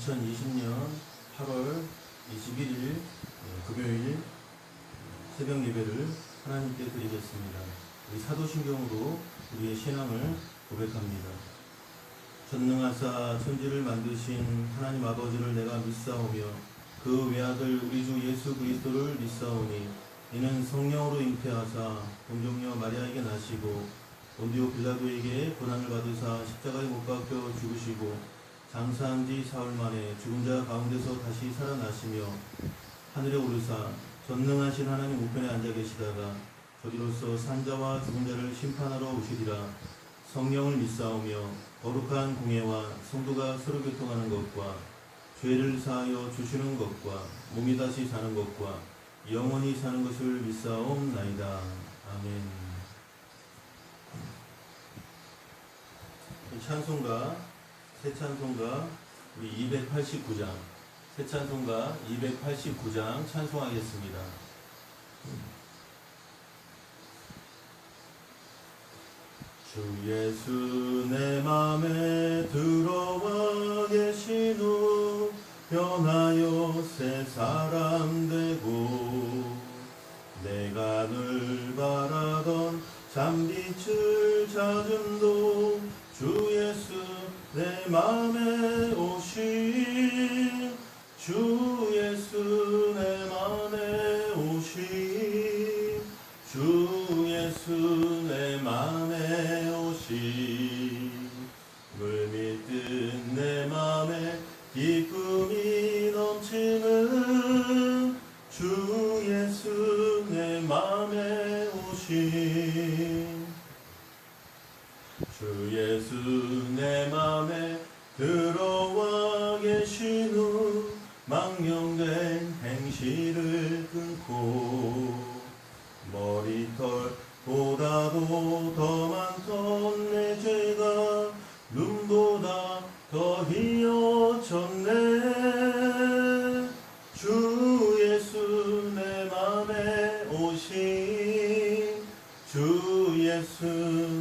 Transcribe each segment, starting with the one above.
2020년 8월 21일 금요일 새벽 예배를 하나님께 드리겠습니다. 우리 사도신경으로 우리의 신앙을 고백합니다. 전능하사 천지를 만드신 하나님 아버지를 내가 믿사오며 그 외아들 우리 주 예수 그리스도를 믿사오니 이는 성령으로 잉태하사 동정녀 마리아에게 나시고 본디오 빌라도에게 고난을 받으사 십자가에 못 박혀 죽으시고 장사한 지 사흘 만에 죽은 자 가운데서 다시 살아나시며 하늘에 오르사 전능하신 하나님 우편에 앉아 계시다가 저리로서 산자와 죽은 자를 심판하러 오시리라. 성령을 믿사오며 거룩한 공예와 성도가 서로 교통하는 것과 죄를 사하여 주시는 것과 몸이 다시 사는 것과 영원히 사는 것을 믿사옵나이다. 아멘. 찬송가 새 찬송가 우리 289장 새 찬송가 289장 찬송하겠습니다. 주 예수 내 맘에 들어와 계신 후 변하여 새 사람 되고 내가 늘 바라던 잠빛을 찾음도 주 예수 내 맘에 오신 주 예수 내 맘에 오신 주 예수 내 맘에 오신 물밀듯 내 맘에 기쁨이 넘치는 주 예수 내 맘에 오신 주 예수 내 맘에 들어와 계신 후 망령된 행실을 끊고 머리털보다도 더 많던 내 죄가 눈보다 더 희어졌네. 주 예수 내 맘에 오신 주 예수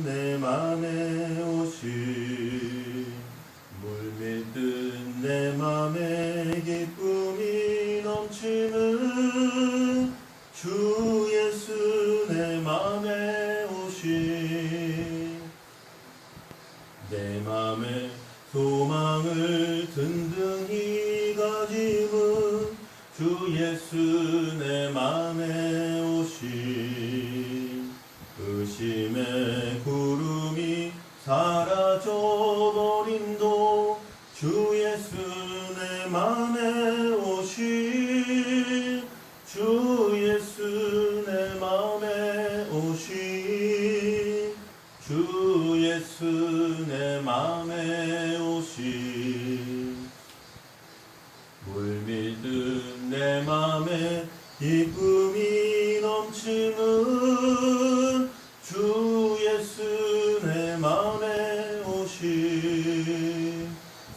내 맘에 오신 물밀듯 내 맘에 기쁨이 넘치는 주 예수 내 맘에 오신 내 맘에 소망을 든든히 가짐은 주 예수 내 맘에 오신 의심의 구름이 사라져버림도 주 예수 내 맘에 오신 주 예수 내 맘에 오신 주 예수 내 맘에 오신 물밀듯 내 맘에 기쁨이 넘치는 주 예수 내 맘에 오신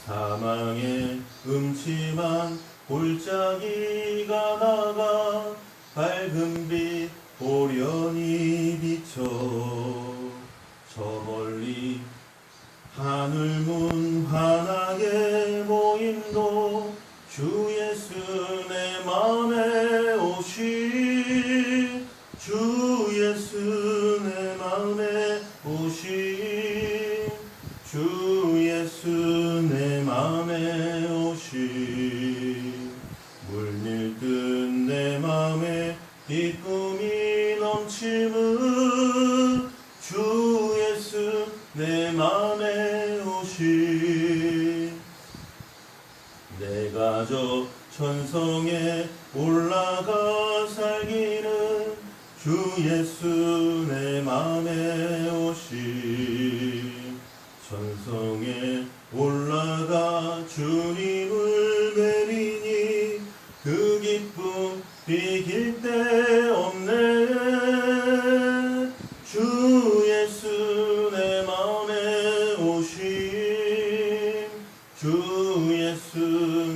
사망의 음침한 골짜기가 나가 밝은 빛 오련히 비쳐 저 멀리 하늘문 환하게 모임도 주 예수 내 맘에 오신 주 예수 내 맘에 오신 주 예수 내 맘에 오신 물밀듯 내 맘에 기쁨이 넘치는 주 예수 내 맘에 오신 내가 저 천성에 올라가 살기는 주 예수 내 맘에 오신 천성에 올라가 주님을 뵈리니 그 기쁨 비길 데 없네. 주 예수 내 맘에 오신 주 예수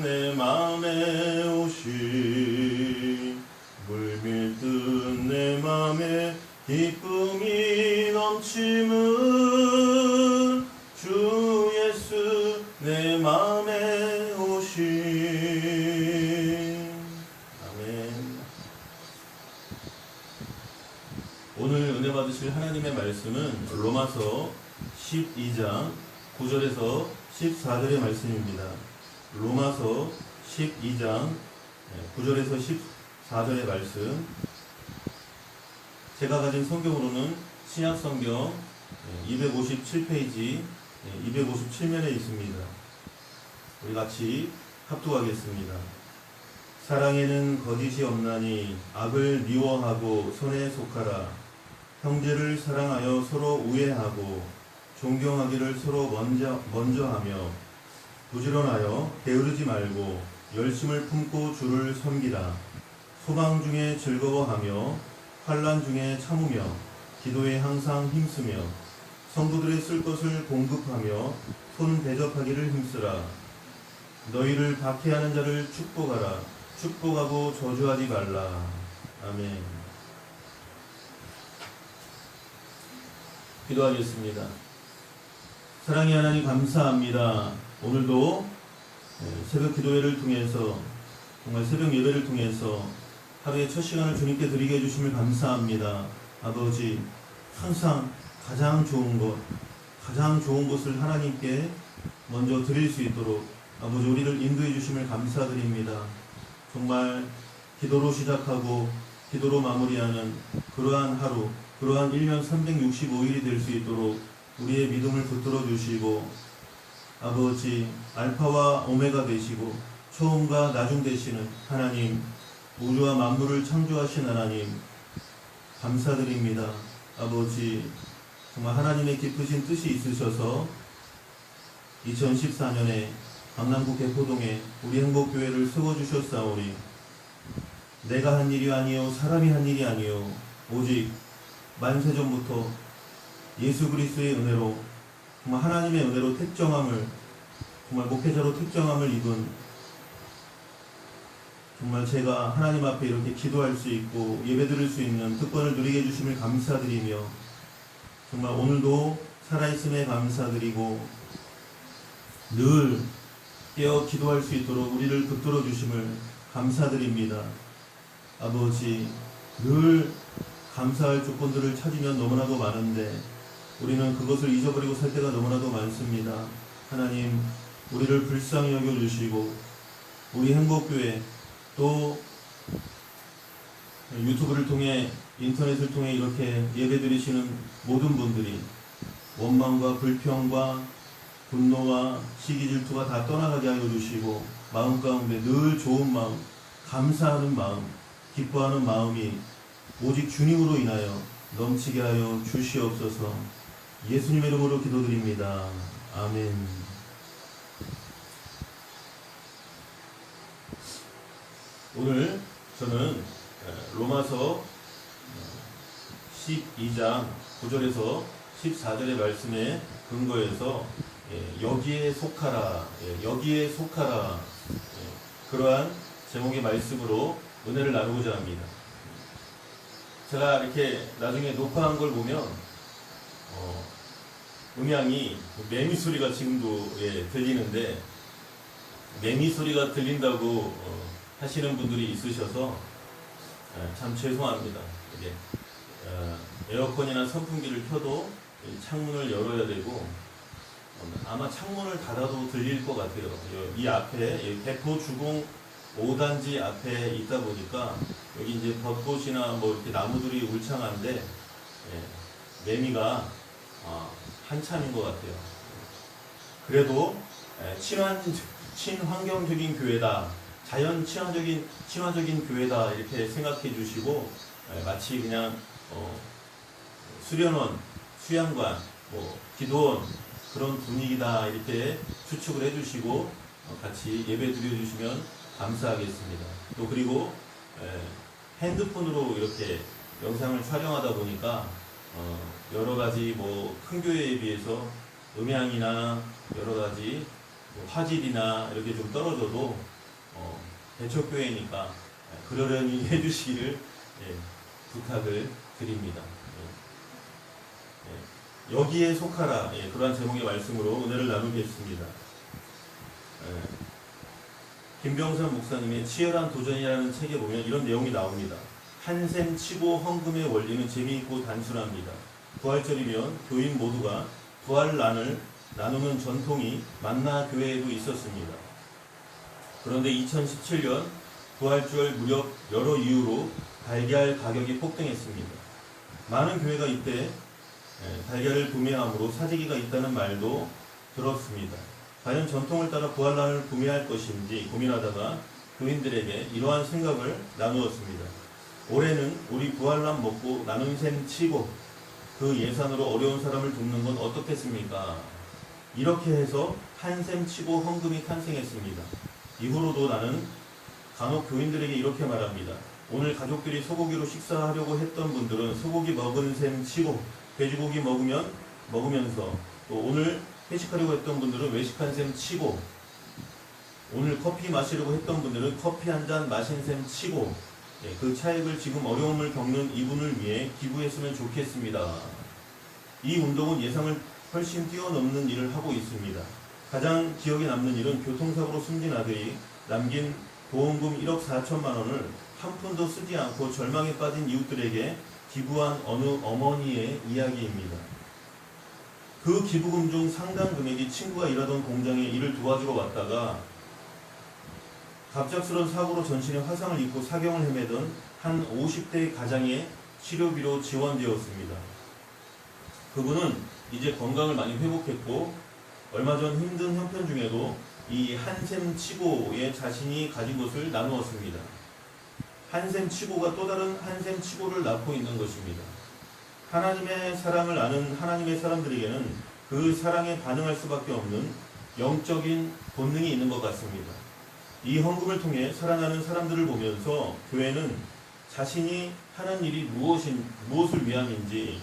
내 맘에 오신 물밀듯 내 맘에 기쁨이 넘치는 주 예수 내 맘에 오신 주실 하나님의 말씀은 로마서 12장 9절에서 14절의 말씀입니다. 로마서 12장 9절에서 14절의 말씀. 제가 가진 성경으로는 신약성경 257페이지 257면에 있습니다. 우리 같이 합독하겠습니다. 사랑에는 거짓이 없나니 악을 미워하고 선에 속하라. 형제를 사랑하여 서로 우애하고 존경하기를 서로 먼저 하며 부지런하여 게으르지 말고 열심을 품고 주를 섬기라. 소망 중에 즐거워하며 환난 중에 참으며 기도에 항상 힘쓰며 성도들의 쓸 것을 공급하며 손 대접하기를 힘쓰라. 너희를 박해하는 자를 축복하라. 축복하고 저주하지 말라. 아멘. 기도하겠습니다. 사랑의 하나님 감사합니다. 오늘도 새벽 기도회를 통해서 정말 새벽 예배를 통해서 하루의 첫 시간을 주님께 드리게 해주심을 감사합니다. 아버지, 항상 가장 좋은 것을 하나님께 먼저 드릴 수 있도록 아버지 우리를 인도해 주심을 감사드립니다. 정말 기도로 시작하고 기도로 마무리하는 그러한 하루, 그러한 1년 365일이 될 수 있도록 우리의 믿음을 붙들어 주시고 아버지 알파와 오메가 되시고 처음과 나중 되시는 하나님, 우주와 만물을 창조하신 하나님 감사드립니다. 아버지 정말 하나님의 깊으신 뜻이 있으셔서 2014년에 강남구 개포동에 우리 행복교회를 세워주셨사오니 내가 한 일이 아니요 사람이 한 일이 아니요 오직 만세전부터 예수 그리스도의 은혜로 정말 하나님의 은혜로 택정함을 정말 목회자로 택정함을 입은 정말 제가 하나님 앞에 이렇게 기도할 수 있고 예배드릴 수 있는 특권을 누리게 해주심을 감사드리며 정말 오늘도 살아있음에 감사드리고 늘 깨어 기도할 수 있도록 우리를 붙들어 주심을 감사드립니다. 아버지, 늘 감사할 조건들을 찾으면 너무나도 많은데 우리는 그것을 잊어버리고 살 때가 너무나도 많습니다. 하나님, 우리를 불쌍히 여겨주시고 우리 행복교회 또 유튜브를 통해 인터넷을 통해 이렇게 예배드리시는 모든 분들이 원망과 불평과 분노와 시기 질투가 다 떠나가게 하여 주시고 마음 가운데 늘 좋은 마음, 감사하는 마음, 기뻐하는 마음이 오직 주님으로 인하여 넘치게 하여 주시옵소서. 예수님의 이름으로 기도드립니다. 아멘. 오늘 저는 로마서 12장 9절에서 14절의 말씀에 근거해서 여기에 속하라, 여기에 속하라, 그러한 제목의 말씀으로 은혜를 나누고자 합니다. 제가 이렇게 나중에 녹화한 걸 보면 음향이 매미 소리가 지금도 들리는데 매미 소리가 들린다고 하시는 분들이 있으셔서 참 죄송합니다. 이게 에어컨이나 선풍기를 켜도 창문을 열어야 되고 아마 창문을 닫아도 들릴 것 같아요. 이 앞에 개포 주공 5단지 앞에 있다 보니까 여기 이제 벚꽃이나 뭐 이렇게 나무들이 울창한데 매미가 한참인 것 같아요. 그래도 친환경적인 교회다, 자연 친화적인 교회다 이렇게 생각해 주시고 마치 그냥 수련원, 수양관, 기도원 그런 분위기다 이렇게 추측을 해주시고 같이 예배 드려주시면 감사하겠습니다. 또 그리고 핸드폰으로 이렇게 영상을 촬영하다 보니까 여러가지 큰 교회에 비해서 음향이나 여러가지 화질이나 이렇게 좀 떨어져도 대척교회니까 그러려니 해주시기를 부탁을 드립니다. 여기에 속하라, 그러한 제목의 말씀으로 은혜를 나누겠습니다. 김병선 목사님의 치열한 도전이라는 책에 보면 이런 내용이 나옵니다. 한샘 치고 헌금의 원리는 재미있고 단순합니다. 부활절이면 교인 모두가 부활란을 나누는 전통이 만나 교회에도 있었습니다. 그런데 2017년 부활절 무렵 여러 이유로 달걀 가격이 폭등했습니다. 많은 교회가 이때 달걀을 구매함으로 사재기가 있다는 말도 들었습니다. 과연 전통을 따라 부활란을 구매할 것인지 고민하다가 교인들에게 이러한 생각을 나누었습니다. 올해는 우리 부활란 먹고 나눈 셈 치고 그 예산으로 어려운 사람을 돕는 건 어떻겠습니까? 이렇게 해서 한 셈 치고 헌금이 탄생했습니다. 이후로도 나는 간혹 교인들에게 이렇게 말합니다. 오늘 가족들이 소고기로 식사하려고 했던 분들은 소고기 먹은 셈 치고 돼지고기 먹으면서 또 오늘 회식하려고 했던 분들은 외식한 셈 치고 오늘 커피 마시려고 했던 분들은 커피 한 잔 마신 셈 치고 그 차액을 지금 어려움을 겪는 이분을 위해 기부했으면 좋겠습니다. 이 운동은 예상을 훨씬 뛰어넘는 일을 하고 있습니다. 가장 기억에 남는 일은 교통사고로 숨진 아들이 남긴 보험금 1억 4천만 원을 한 푼도 쓰지 않고 절망에 빠진 이웃들에게 기부한 어느 어머니의 이야기입니다. 그 기부금 중 상당 금액이 친구가 일하던 공장에 일을 도와주러 왔다가 갑작스런 사고로 전신에 화상을 입고 사경을 헤매던 한 50대 가장의 치료비로 지원되었습니다. 그분은 이제 건강을 많이 회복했고 얼마 전 힘든 형편 중에도 이 한샘 치고에 자신이 가진 것을 나누었습니다. 한샘 치고가 또 다른 한샘 치고를 낳고 있는 것입니다. 하나님의 사랑을 아는 하나님의 사람들에게는 그 사랑에 반응할 수밖에 없는 영적인 본능이 있는 것 같습니다. 이 헌금을 통해 살아나는 사람들을 보면서 교회는 자신이 하는 일이 무엇을 위함인지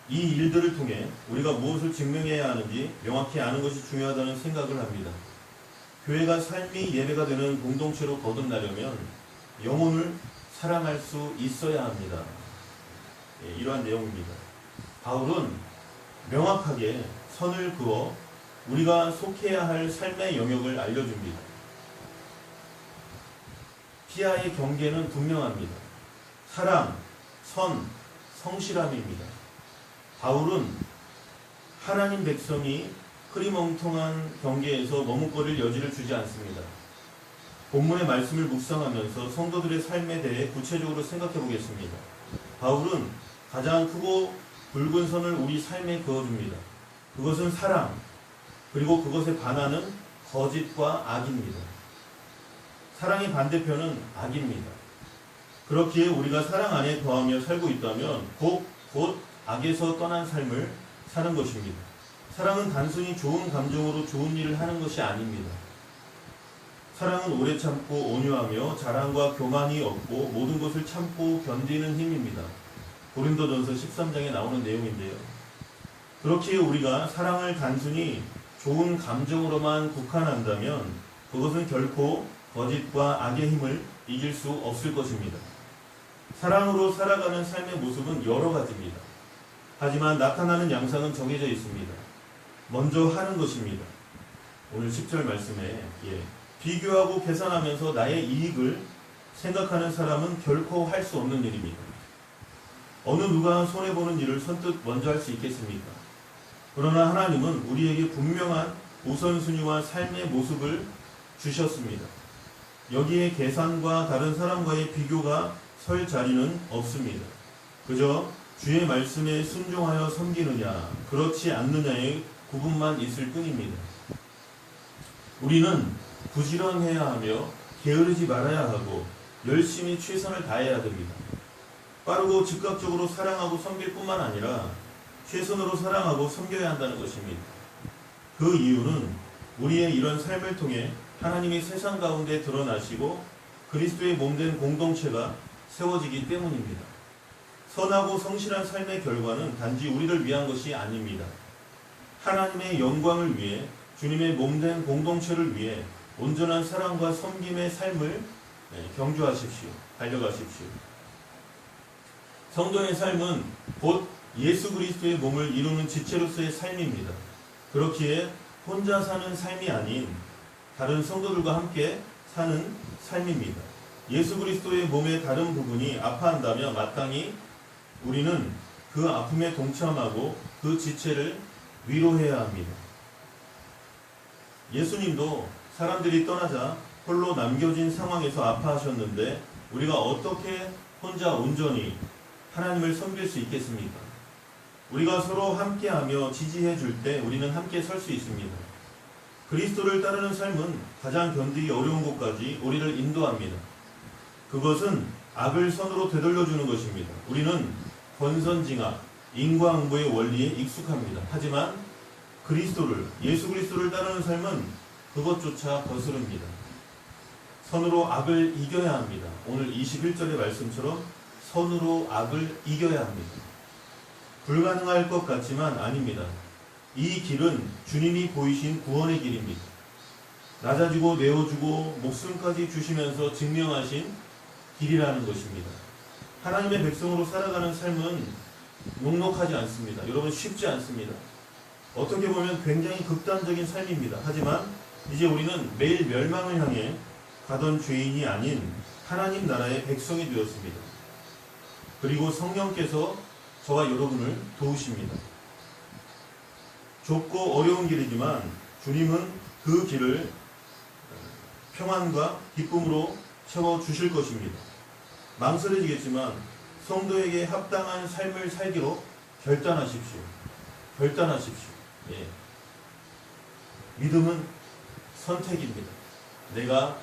이 일들을 통해 우리가 무엇을 증명해야 하는지 명확히 아는 것이 중요하다는 생각을 합니다. 교회가 삶이 예배가 되는 공동체로 거듭나려면 영혼을 사랑할 수 있어야 합니다. 이러한 내용입니다. 바울은 명확하게 선을 그어 우리가 속해야 할 삶의 영역을 알려줍니다. 피아의 경계는 분명합니다. 사랑, 선, 성실함입니다. 바울은 하나님 백성이 흐리멍텅한 경계에서 머뭇거릴 여지를 주지 않습니다. 본문의 말씀을 묵상하면서 성도들의 삶에 대해 구체적으로 생각해 보겠습니다. 바울은 가장 크고 붉은 선을 우리 삶에 그어줍니다. 그것은 사랑, 그리고 그것에 반하는 거짓과 악입니다. 사랑의 반대편은 악입니다. 그렇기에 우리가 사랑 안에 거하며 살고 있다면 곧 악에서 떠난 삶을 사는 것입니다. 사랑은 단순히 좋은 감정으로 좋은 일을 하는 것이 아닙니다. 사랑은 오래 참고 온유하며 자랑과 교만이 없고 모든 것을 참고 견디는 힘입니다. 고린도전서 13장에 나오는 내용인데요. 그렇기에 우리가 사랑을 단순히 좋은 감정으로만 국한한다면 그것은 결코 거짓과 악의 힘을 이길 수 없을 것입니다. 사랑으로 살아가는 삶의 모습은 여러 가지입니다. 하지만 나타나는 양상은 정해져 있습니다. 먼저 하는 것입니다. 오늘 10절 말씀에 비교하고 계산하면서 나의 이익을 생각하는 사람은 결코 할 수 없는 일입니다. 어느 누가 손해보는 일을 선뜻 먼저 할 수 있겠습니까? 그러나 하나님은 우리에게 분명한 우선순위와 삶의 모습을 주셨습니다. 여기에 계산과 다른 사람과의 비교가 설 자리는 없습니다. 그저 주의 말씀에 순종하여 섬기느냐, 그렇지 않느냐의 구분만 있을 뿐입니다. 우리는 부지런해야 하며 게으르지 말아야 하고 열심히 최선을 다해야 됩니다. 빠르고 즉각적으로 사랑하고 섬길 뿐만 아니라 최선으로 사랑하고 섬겨야 한다는 것입니다. 그 이유는 우리의 이런 삶을 통해 하나님이 세상 가운데 드러나시고 그리스도의 몸된 공동체가 세워지기 때문입니다. 선하고 성실한 삶의 결과는 단지 우리를 위한 것이 아닙니다. 하나님의 영광을 위해 주님의 몸된 공동체를 위해 온전한 사랑과 섬김의 삶을 경주하십시오. 달려가십시오. 성도의 삶은 곧 예수 그리스도의 몸을 이루는 지체로서의 삶입니다. 그렇기에 혼자 사는 삶이 아닌 다른 성도들과 함께 사는 삶입니다. 예수 그리스도의 몸의 다른 부분이 아파한다면 마땅히 우리는 그 아픔에 동참하고 그 지체를 위로해야 합니다. 예수님도 사람들이 떠나자 홀로 남겨진 상황에서 아파하셨는데 우리가 어떻게 혼자 온전히 하나님을 섬길 수 있겠습니까? 우리가 서로 함께하며 지지해 줄 때 우리는 함께 설 수 있습니다. 그리스도를 따르는 삶은 가장 견디기 어려운 곳까지 우리를 인도합니다. 그것은 악을 선으로 되돌려주는 것입니다. 우리는 권선징악, 인과응보의 원리에 익숙합니다. 하지만 예수 그리스도를 따르는 삶은 그것조차 거스릅니다. 선으로 악을 이겨야 합니다. 오늘 21절의 말씀처럼 선으로 악을 이겨야 합니다. 불가능할 것 같지만 아닙니다. 이 길은 주님이 보이신 구원의 길입니다. 낮아지고 내어주고 목숨까지 주시면서 증명하신 길이라는 것입니다. 하나님의 백성으로 살아가는 삶은 녹록하지 않습니다. 여러분, 쉽지 않습니다. 어떻게 보면 굉장히 극단적인 삶입니다. 하지만 이제 우리는 매일 멸망을 향해 가던 죄인이 아닌 하나님 나라의 백성이 되었습니다. 그리고 성령께서 저와 여러분을 도우십니다. 좁고 어려운 길이지만 주님은 그 길을 평안과 기쁨으로 채워주실 것입니다. 망설여지겠지만 성도에게 합당한 삶을 살기로 결단하십시오. 예. 믿음은 선택입니다. 내가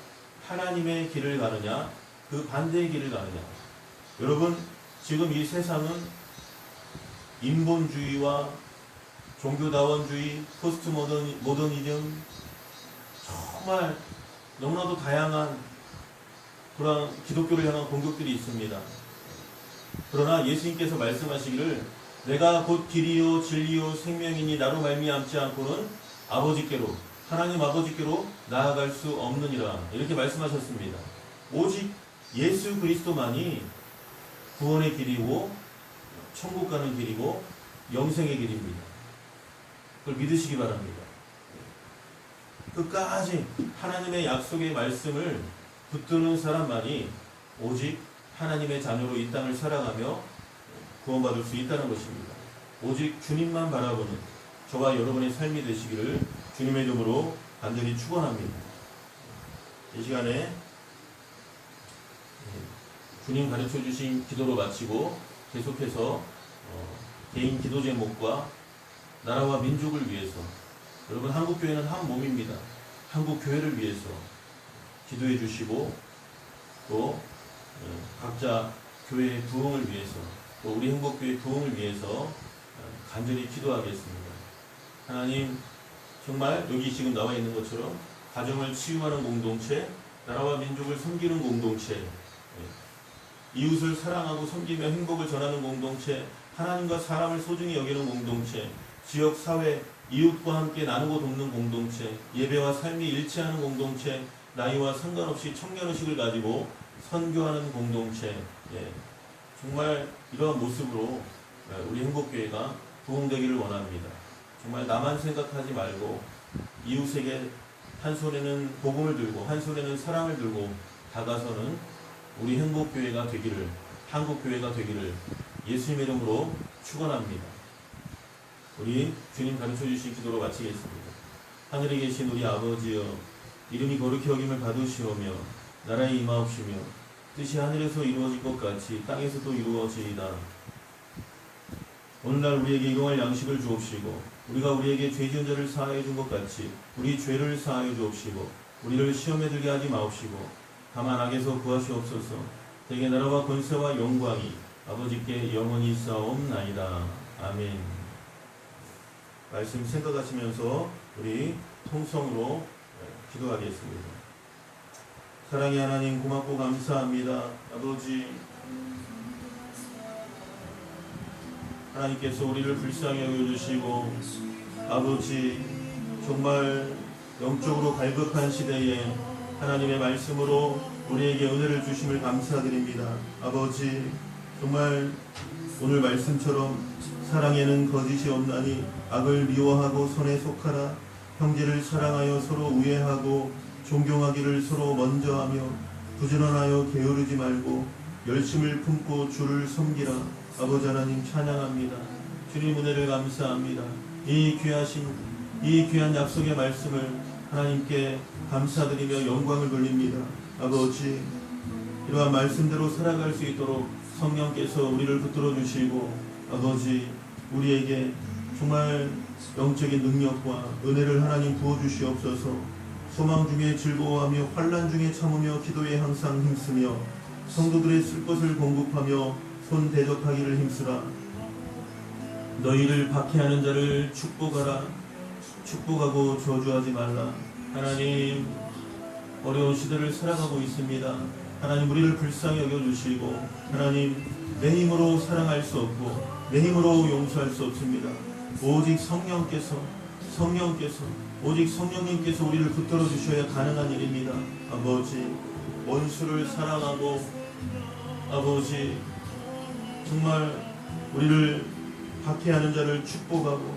하나님의 길을 가느냐, 그 반대의 길을 가느냐. 여러분, 지금 이 세상은 인본주의와 종교다원주의, 포스트 모더니즘, 정말 너무나도 다양한 그런 기독교를 향한 공격들이 있습니다. 그러나 예수님께서 말씀하시기를 내가 곧 길이요 진리요 생명이니 나로 말미암지 않고는 아버지께로, 하나님 아버지께로 나아갈 수 없느니라, 이렇게 말씀하셨습니다. 오직 예수 그리스도만이 구원의 길이고 천국 가는 길이고 영생의 길입니다. 그걸 믿으시기 바랍니다. 끝까지 하나님의 약속의 말씀을 붙드는 사람만이 오직 하나님의 자녀로 이 땅을 살아가며 구원받을 수 있다는 것입니다. 오직 주님만 바라보는 저와 여러분의 삶이 되시기를 주님의 이름으로 간절히 축원합니다. 이 시간에 주님 가르쳐 주신 기도로 마치고 계속해서 개인 기도 제목과 나라와 민족을 위해서, 여러분, 한국교회는 한 몸입니다. 한국교회를 위해서 기도해 주시고 또 각자 교회의 부흥을 위해서, 또 우리 행복교회 부흥을 위해서 간절히 기도하겠습니다. 하나님, 정말 여기 지금 나와 있는 것처럼 가정을 치유하는 공동체, 나라와 민족을 섬기는 공동체, 이웃을 사랑하고 섬기며 행복을 전하는 공동체, 하나님과 사람을 소중히 여기는 공동체, 지역 사회, 이웃과 함께 나누고 돕는 공동체, 예배와 삶이 일치하는 공동체, 나이와 상관없이 청년의식을 가지고 선교하는 공동체, 정말 이러한 모습으로 우리 행복교회가 부흥되기를 원합니다. 정말 나만 생각하지 말고 이웃에게 한 손에는 복음을 들고 한 손에는 사랑을 들고 다가서는 우리 행복교회가 되기를, 한국교회가 되기를 예수님의 이름으로 축원합니다. 우리 주님 가르쳐 주신 기도로 마치겠습니다. 하늘에 계신 우리 아버지여, 이름이 거룩히 여김을 받으시오며 나라에 임하옵시며 뜻이 하늘에서 이루어질 것 같이 땅에서도 이루어지이다. 오늘날 우리에게 일용할 양식을 주옵시고 우리가 우리에게 죄 지은 자를 사하여 준 것 같이 우리 죄를 사하여 주옵시고 우리를 시험에 들게 하지 마옵시고 다만 악에서 구하시옵소서. 대개 나라와 권세와 영광이 아버지께 영원히 있사옵나이다. 아멘. 말씀 생각하시면서 우리 통성으로 기도하겠습니다. 사랑의 하나님, 고맙고 감사합니다. 아버지, 하나님께서 우리를 불쌍히 여겨주시고 아버지, 정말 영적으로 갈급한 시대에 하나님의 말씀으로 우리에게 은혜를 주심을 감사드립니다. 아버지, 정말 오늘 말씀처럼 사랑에는 거짓이 없나니 악을 미워하고 선에 속하라. 형제를 사랑하여 서로 우애하고 존경하기를 서로 먼저 하며 부지런하여 게으르지 말고 열심을 품고 주를 섬기라. 아버지 하나님 찬양합니다. 주님 은혜를 감사합니다. 이 귀한 약속의 말씀을 하나님께 감사드리며 영광을 돌립니다. 아버지, 이러한 말씀대로 살아갈 수 있도록 성령께서 우리를 붙들어 주시고, 아버지, 우리에게 정말 영적인 능력과 은혜를 하나님 부어 주시옵소서. 소망 중에 즐거워하며 환난 중에 참으며 기도에 항상 힘쓰며 성도들의 쓸 것을 공급하며 손 대적하기를 힘쓰라. 너희를 박해하는 자를 축복하라. 축복하고 저주하지 말라. 하나님, 어려운 시대를 살아가고 있습니다. 하나님, 우리를 불쌍히 여겨주시고, 하나님, 내 힘으로 사랑할 수 없고 내 힘으로 용서할 수 없습니다. 오직 오직 성령님께서 우리를 붙들어 주셔야 가능한 일입니다. 아버지, 원수를 사랑하고, 아버지, 정말 우리를 박해하는 자를 축복하고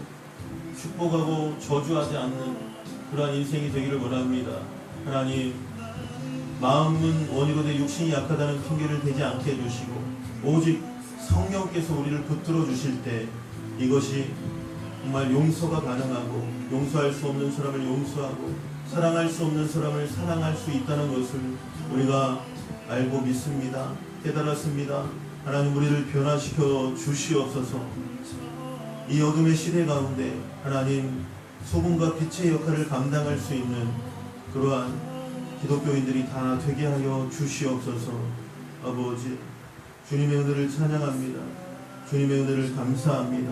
저주하지 않는 그러한 인생이 되기를 원합니다. 하나님, 마음은 원이로되 육신이 약하다는 핑계를 대지 않게 해주시고, 오직 성령께서 우리를 붙들어 주실 때 이것이 정말 용서가 가능하고, 용서할 수 없는 사람을 용서하고, 사랑할 수 없는 사람을 사랑할 수 있다는 것을 우리가 알고 믿습니다. 깨달았습니다. 하나님, 우리를 변화시켜 주시옵소서. 이 어둠의 시대 가운데 하나님, 소금과 빛의 역할을 감당할 수 있는 그러한 기독교인들이 다 되게 하여 주시옵소서. 아버지, 주님의 은혜를 찬양합니다. 주님의 은혜를 감사합니다.